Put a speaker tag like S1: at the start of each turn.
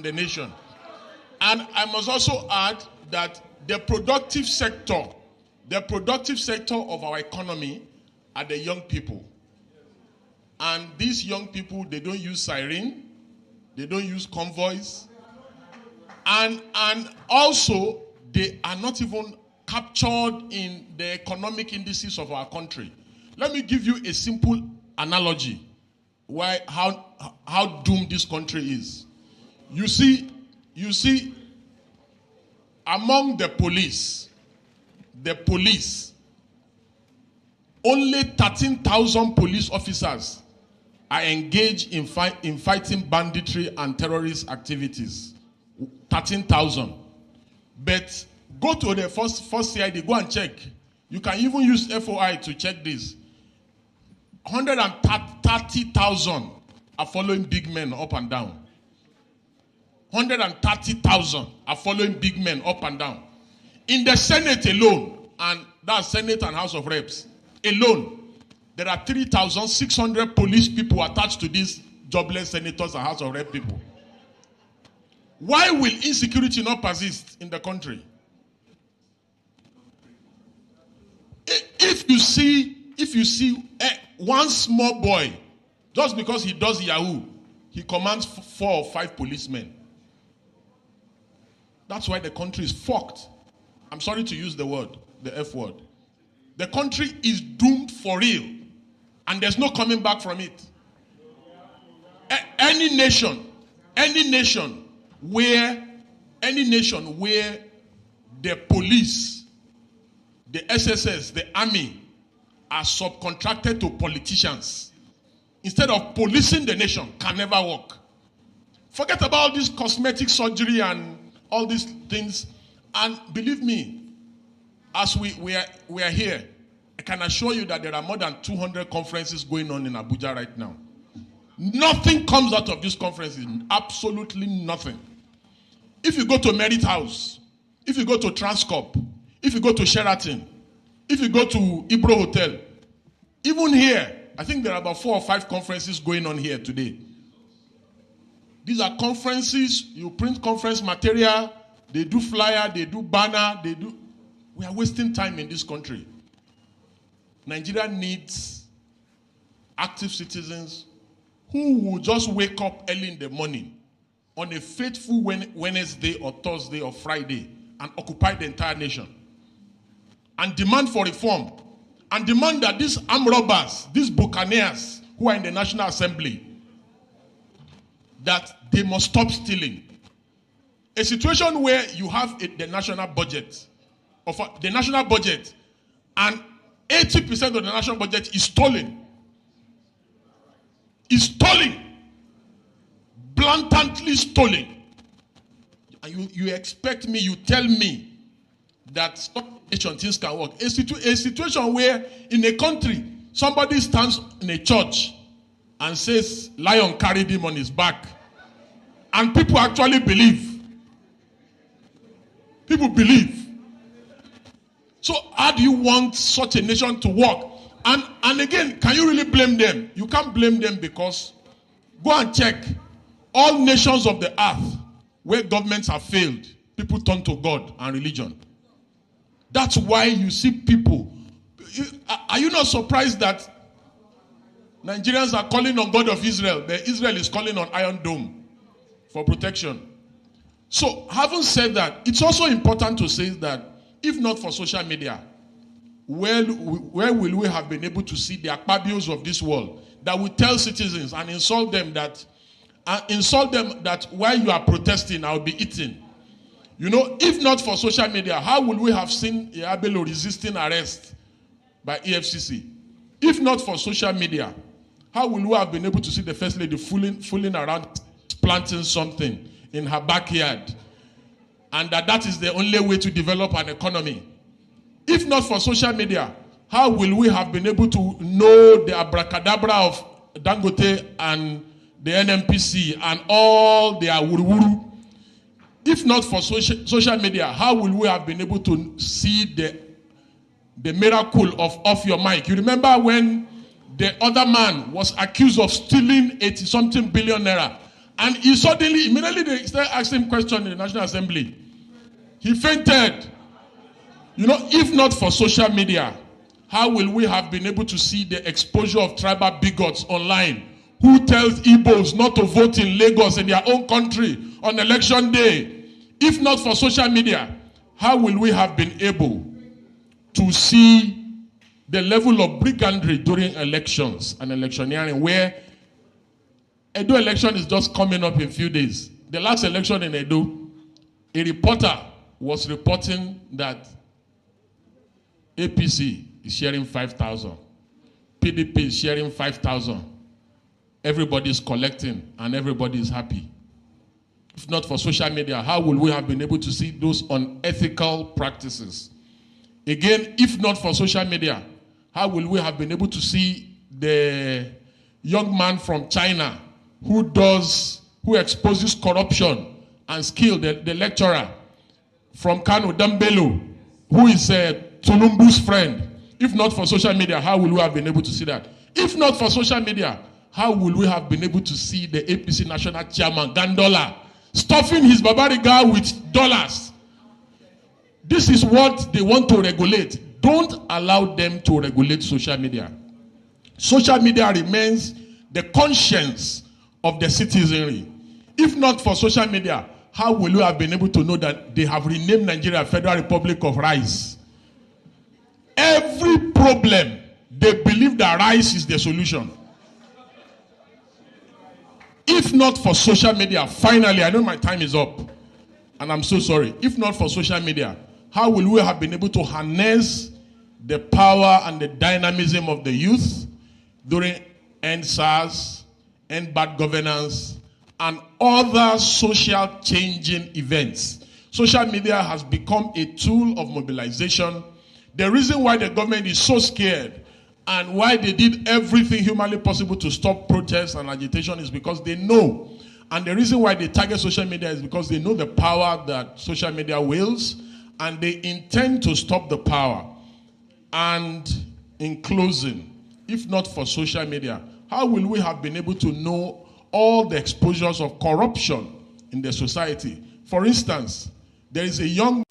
S1: the nation. And I must also add that the productive sector of our economy are the young people. And these young people, they don't use siren, they don't use convoys, and also they are not even captured in the economic indices of our country. Let me give you a simple analogy how doomed this country is. You see, among the police, only 13,000 police officers are engaged in fighting banditry and terrorist activities. 13,000. But go to the first CID, go and check. You can even use FOI to check this. 130,000 are following big men up and down. 130,000 are following big men up and down. In the Senate alone, and that's Senate and House of Reps, alone, there are 3,600 police people attached to these jobless senators and House of Rep people. Why will insecurity not persist in the country? If you see one small boy, just because he does Yahoo, he commands 4 or 5 policemen. That's why the country is fucked. I'm sorry to use the word, the F word. The country is doomed for real, and there's no coming back from it. Any nation where the police, the SSS, the army are subcontracted to politicians instead of policing the nation can never work. Forget about this cosmetic surgery and all these things. And believe me, as we are here, I can assure you that there are more than 200 conferences going on in Abuja right now. Nothing comes out of these conferences. Absolutely nothing. If you go to Merit House, if you go to Transcorp, if you go to Sheraton, if you go to Ibro Hotel, even here, I think there are about 4 or 5 conferences going on here today. These are conferences, you print conference material, they do flyer, they do banner, we are wasting time in this country. Nigeria needs active citizens who will just wake up early in the morning on a faithful Wednesday or Thursday or Friday and occupy the entire nation and demand for reform and demand that these armed robbers, these buccaneers who are in the National Assembly, that they must stop stealing. A situation where you have the national budget, and 80% of the national budget is stolen. Is stolen. Blatantly stolen. And you expect me, you tell me that things can work. A situation where in a country, somebody stands in a church and says, lion carried him on his back. And people actually believe. People believe. So how do you want such a nation to work? And again, can you really blame them? You can't blame them because go and check all nations of the earth where governments have failed. People turn to God and religion. That's why you see people. Are you not surprised that Nigerians are calling on God of Israel? Israel is calling on Iron Dome for protection. So, having said that, it's also important to say that if not for social media, where will we have been able to see the Akpabios of this world that will tell citizens and insult them that while you are protesting, I'll be eaten? You know, if not for social media, how would we have seen Yabelo resisting arrest by EFCC? If not for social media, how will we have been able to see the First Lady fooling around planting something in her backyard, and that is the only way to develop an economy? If not for social media, how will we have been able to know the abracadabra of Dangote and the NMPC and all their wuru-wuru? If not for social media, how will we have been able to see the miracle of off your mic? You remember when the other man was accused of stealing 80-something billion naira, And he suddenly, immediately they started asking him questions in the National Assembly. He fainted. You know, if not for social media, how will we have been able to see the exposure of tribal bigots online who tells Igbos not to vote in Lagos in their own country on election day? If not for social media, how will we have been able to see the level of brigandry during elections and electioneering, where Edo election is just coming up in a few days. The last election in Edo, a reporter was reporting that APC is sharing 5,000. PDP is sharing 5,000. Everybody is collecting and everybody is happy. If not for social media, how will we have been able to see those unethical practices? Again, if not for social media, how will we have been able to see the young man from China who exposes corruption and skill, the lecturer from Kano, Dambelo, who is Tulumbu's friend? If not for social media, how will we have been able to see that? If not for social media, how will we have been able to see the APC national chairman, Gandola, stuffing his Babariga with dollars? This is what they want to regulate. Don't allow them to regulate social media. Social media remains the conscience of the citizenry. If not for social media, how will you have been able to know that they have renamed Nigeria Federal Republic of Rice? Every problem, they believe that rice is the solution. If not for social media, finally, I know my time is up, and I'm so sorry. If not for social media, how will we have been able to harness the power and the dynamism of the youth during End SARS, End Bad Governance, and other social changing events? Social media has become a tool of mobilization. The reason why the government is so scared and why they did everything humanly possible to stop protests and agitation is because they know. And the reason why they target social media is because they know the power that social media wields, and they intend to stop the power. And in closing, if not for social media, how will we have been able to know all the exposures of corruption in the society? For instance, there is a young